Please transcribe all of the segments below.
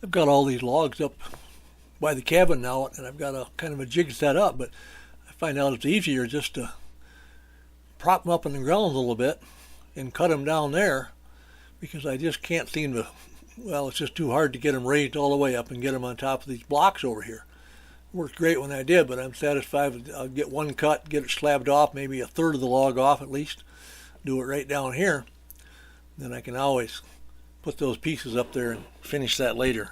I've got all these logs up by the cabin now, and I've got a kind of a jig set up, but I find out it's easier just to prop them up in the ground a little bit and cut them down there, because I just can't seem to, well, it's just too hard to get them raised all the way up and get them on top of these blocks over here. It worked great when I did, but I'm satisfied I'll get one cut, get it slabbed off, maybe a third of the log off at least, do it right down here. Then I can always put those pieces up there and finish that later.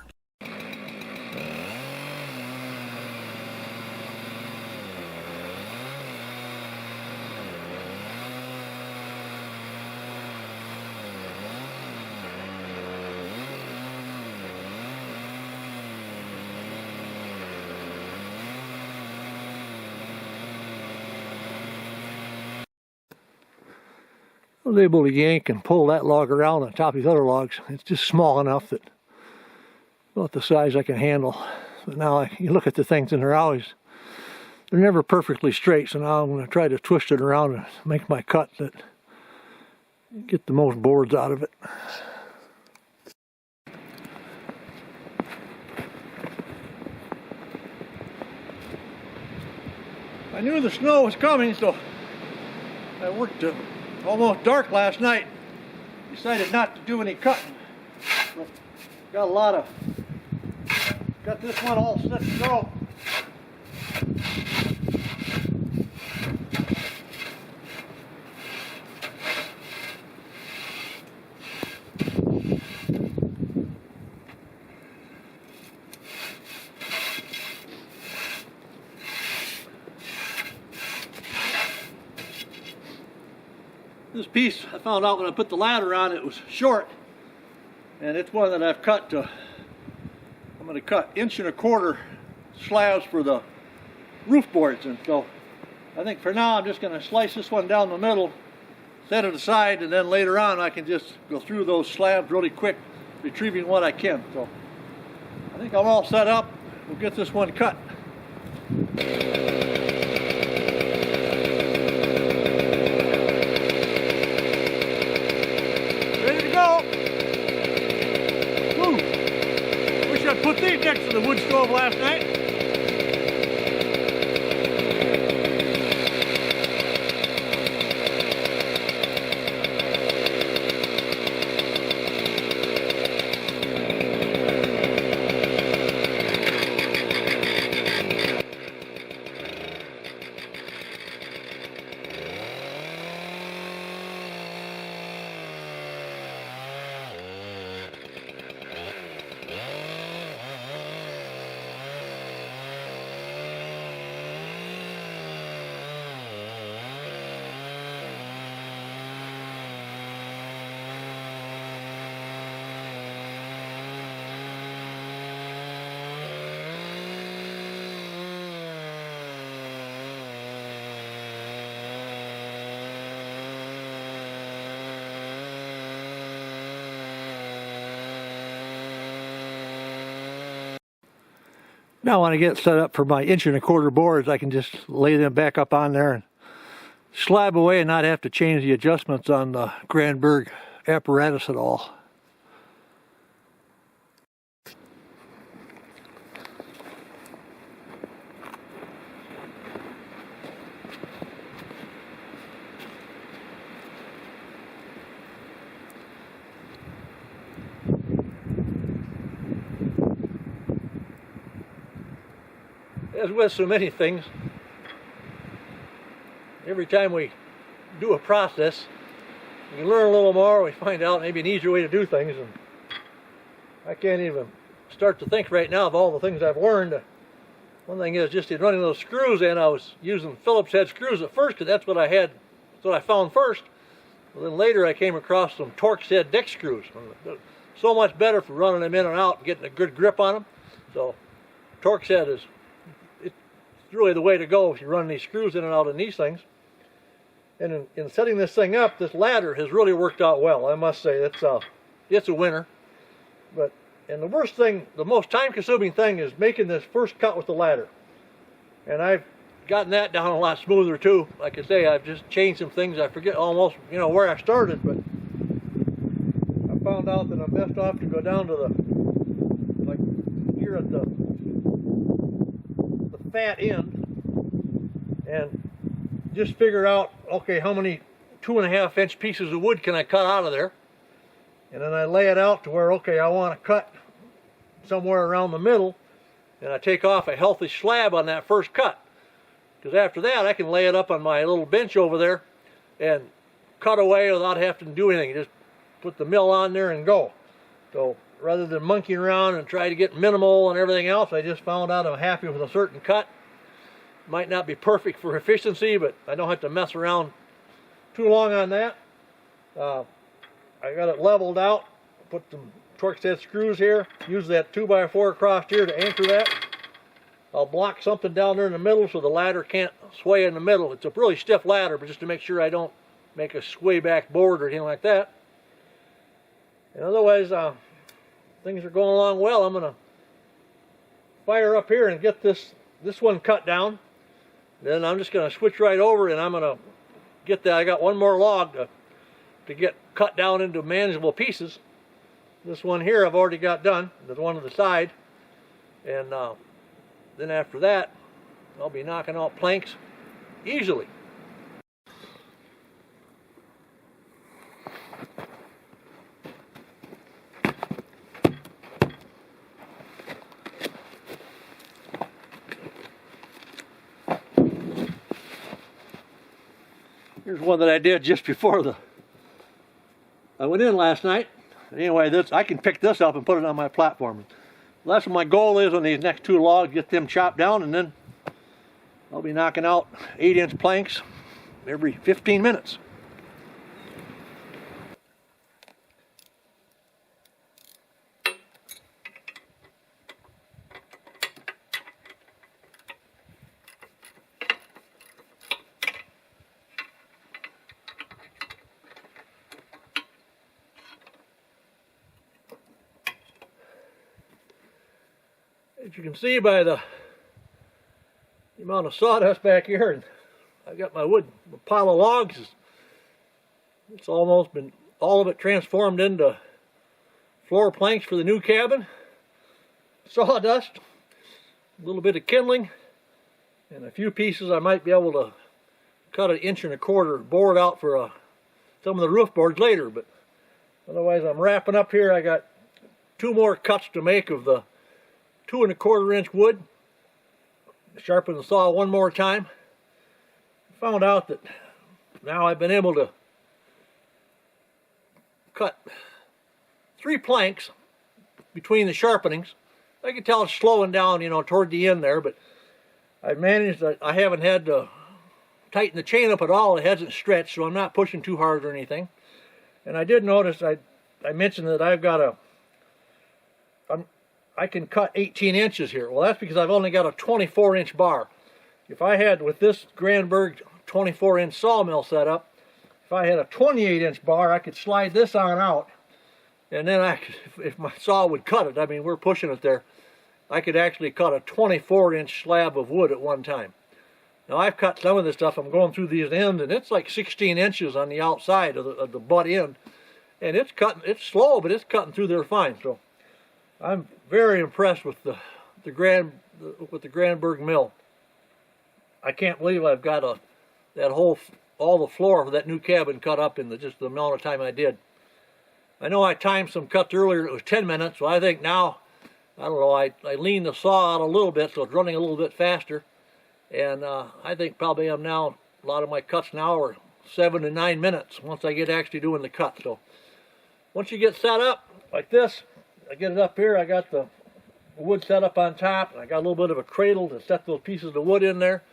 I was able to yank and pull that log around on top of these other logs. It's just small enough that about the size I can handle. But now you look at the things and they're never perfectly straight. So now I'm going to try to twist it around and make my cut that get the most boards out of it. I knew the snow was coming, so I worked almost dark last night. Decided not to do any cutting. But got this one all set to go. This piece I found out when I put the ladder on, it was short, and it's one that I've cut to, I'm going to cut 1¼ inch slabs for the roof boards, and so I think for now I'm just going to slice this one down the middle, set it aside, and then later on I can just go through those slabs really quick, retrieving what I can. So I think I'm all set up. We'll get this one cut. Put these next to the wood stove last night. Now when I get set up for my 1¼ inch boards, I can just lay them back up on there and slab away and not have to change the adjustments on the Granberg apparatus at all. As with so many things, every time we do a process, we learn a little more, we find out maybe an easier way to do things, and I can't even start to think right now of all the things I've learned. One thing is just in running those screws in, I was using Phillips head screws at first because that's what I had, that's what I found first. But then later I came across some Torx head deck screws. So much better for running them in and out and getting a good grip on them. So Torx head is really the way to go if you're running these screws in and out in these things. And in setting this thing up, this ladder has really worked out well, I must say. It's a winner. And the worst thing, the most time-consuming thing is making this first cut with the ladder. And I've gotten that down a lot smoother too. Like I say, I've just changed some things. I forget almost, where I started, but I found out that I'm best off to go down to like here at the fat end, and just figure out, okay, how many 2.5 inch pieces of wood can I cut out of there, and then I lay it out to where, okay, I want to cut somewhere around the middle, and I take off a healthy slab on that first cut, because after that I can lay it up on my little bench over there and cut away without having to do anything. Just put the mill on there and go. So rather than monkeying around and try to get minimal and everything else, I just found out I'm happy with a certain cut. Might not be perfect for efficiency, but I don't have to mess around too long on that. I got it leveled out, put some Torx head screws here, use that 2x4 across here to anchor that. I'll block something down there in the middle so the ladder can't sway in the middle. It's a really stiff ladder, but just to make sure I don't make a sway back board or anything like that. And otherwise, things are going along well. I'm going to fire up here and get this one cut down. Then I'm just going to switch right over and I'm going to get that. I got one more log to get cut down into manageable pieces. This one here I've already got done. There's one on the side. And then after that, I'll be knocking out planks easily. Here's one that I did just before I went in last night. Anyway, I can pick this up and put it on my platform. That's what my goal is on these next two logs, get them chopped down, and then I'll be knocking out 8-inch planks every 15 minutes. As you can see by the amount of sawdust back here, and I've got my wood, a pile of logs. It's almost been all of it transformed into floor planks for the new cabin. Sawdust, a little bit of kindling, and a few pieces I might be able to cut 1.25 inch board out for some of the roof boards later. But otherwise, I'm wrapping up here. I got 2 more cuts to make of the 2.25 inch wood. Sharpen the saw one more time. Found out that now I've been able to cut 3 planks between the sharpenings. I can tell it's slowing down, you know, toward the end there, but I've managed that I haven't had to tighten the chain up at all. It hasn't stretched, so I'm not pushing too hard or anything. And I did notice I mentioned that I've got I can cut 18 inches here. Well, that's because I've only got a 24-inch bar. If I had, with this Granberg 24-inch sawmill setup, if I had a 28-inch bar, I could slide this on out, and then I could, if my saw would cut it, I mean, we're pushing it there, I could actually cut a 24-inch slab of wood at one time. Now, I've cut some of this stuff. I'm going through these ends, and it's like 16 inches on the outside of the butt end, and it's cutting. It's slow, but it's cutting through there fine. So I'm very impressed with the Granberg Mill. I can't believe I've got all the floor for that new cabin cut up in just the amount of time I did. I know I timed some cuts earlier. It was 10 minutes, so I think now, I don't know, I leaned the saw out a little bit, so it's running a little bit faster. And I think probably a lot of my cuts now are 7 to 9 minutes once I get actually doing the cut. So once you get set up like this, I get it up here, I got the wood set up on top, and I got a little bit of a cradle to set those pieces of wood in there,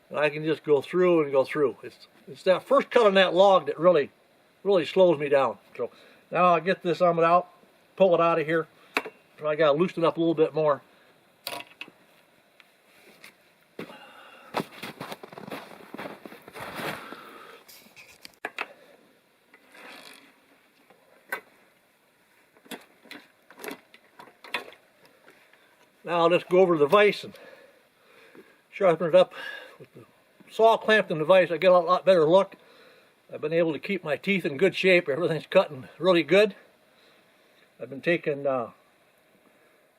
and I can just go through and go through. It's that first cut on that log that really slows me down. So now I'll get this arm out, pull it out of here. So I got to loosen it up a little bit more. Now I'll just go over to the vise and sharpen it up. With the saw clamped in the vise, I get a lot better look. I've been able to keep my teeth in good shape. Everything's cutting really good. I've been taking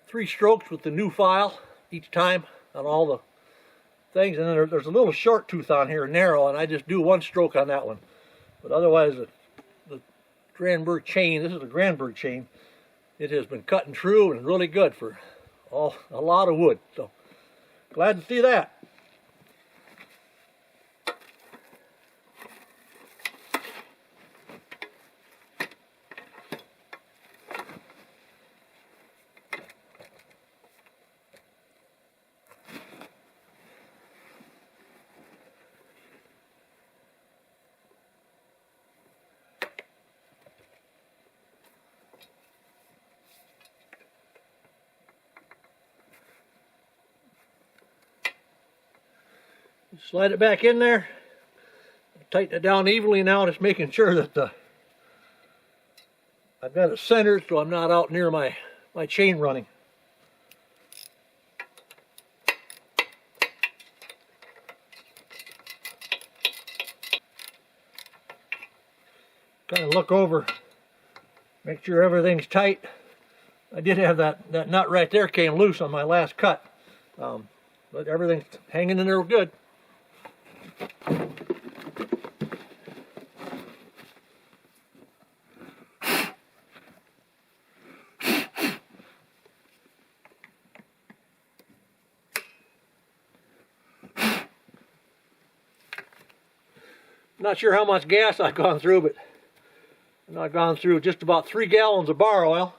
3 3 strokes with the new file each time on all the things, and then there's a little short tooth on here, narrow, and I just do 1 stroke on that one. But otherwise, the Granberg chain, this is a Granberg chain, it has been cutting true and really good for a lot of wood. So glad to see that. Slide it back in there, tighten it down evenly now, just making sure that I've got it centered so I'm not out near my chain running. Kind of look over, make sure everything's tight. I did have that nut right there came loose on my last cut, but everything's hanging in there good. Not sure how much gas I've gone through, but I've gone through just about 3 gallons of bar oil.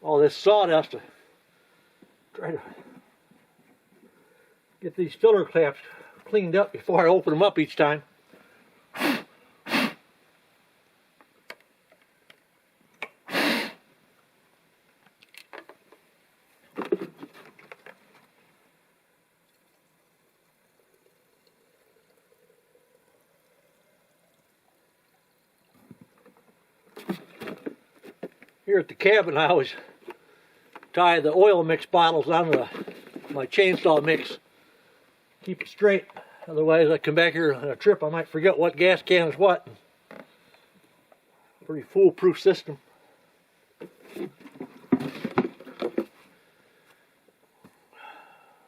All this sawdust to try to get these filler caps cleaned up before I open them up each time. Here at the cabin, I always tie the oil mix bottles onto my chainsaw mix. Keep it straight. Otherwise, I come back here on a trip, I might forget what gas can is what. Pretty foolproof system.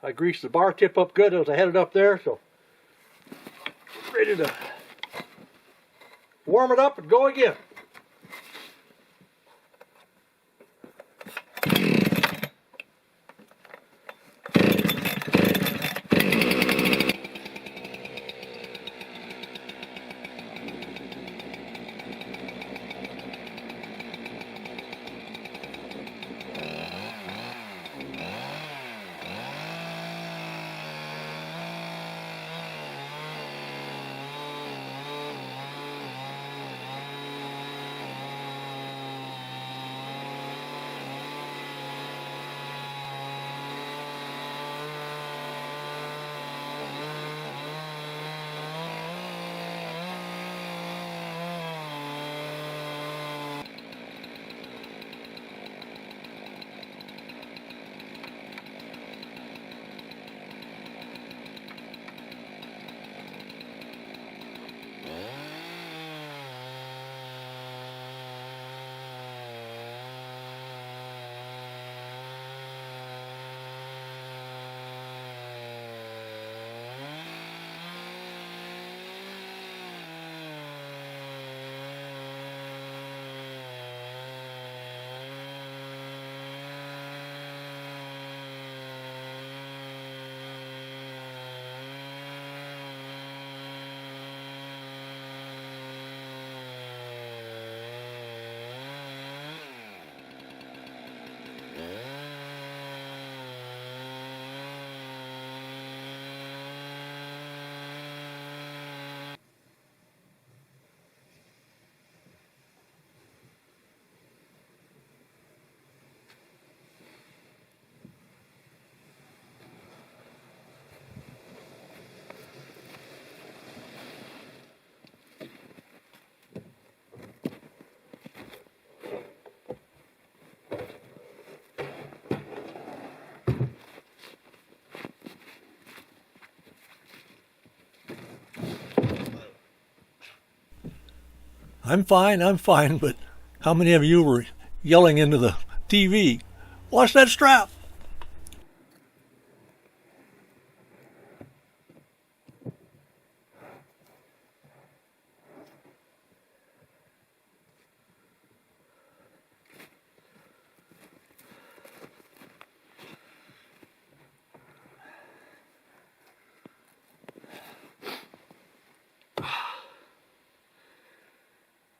I greased the bar tip up good as I had it up there, so ready to warm it up and go again. I'm fine, but how many of you were yelling into the TV, watch that strap?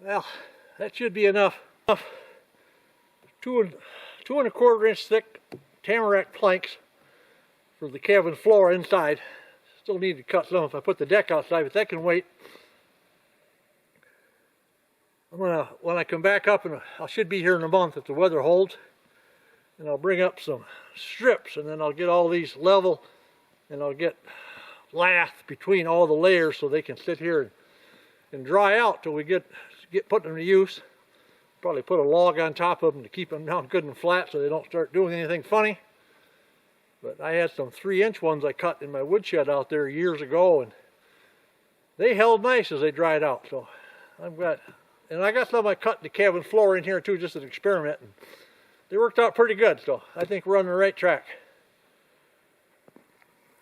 Well, that should be enough. Two and a quarter inch thick Tamarack planks for the cabin floor inside. Still need to cut some if I put the deck outside, but that can wait. When I come back up, and I should be here in a month if the weather holds, and I'll bring up some strips, and then I'll get all these level, and I'll get lath between all the layers so they can sit here and dry out till we get putting them to use. Probably put a log on top of them to keep them down good and flat so they don't start doing anything funny. But I had some 3-inch ones I cut in my woodshed out there years ago, and they held nice as they dried out. So I got some I cut in the cabin floor in here too, just as an experiment, and they worked out pretty good. So I think we're on the right track.